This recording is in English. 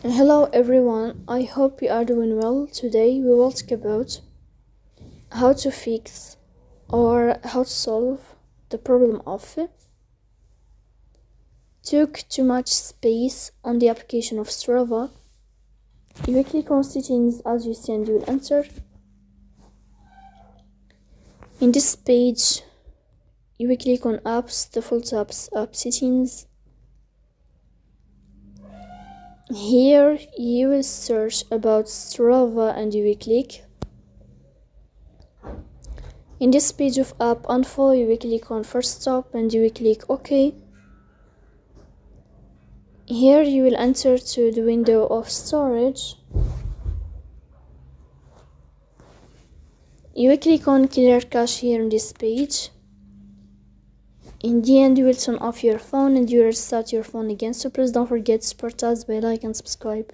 Hello everyone, I hope you are doing well. Today we will talk about how to fix or how to solve the problem of took too much space on the application of Strava. You will click on settings as you see and you will enter. In this page you will click on apps, default apps, app settings. Here you will search about Strava and you will click. In this page of app info you will click on first stop and you will click OK. Here you will enter to the window of storage. You will click on clear cache here on this page. In the end you will turn off your phone and you will restart your phone again, so please don't forget to support us by like and subscribe.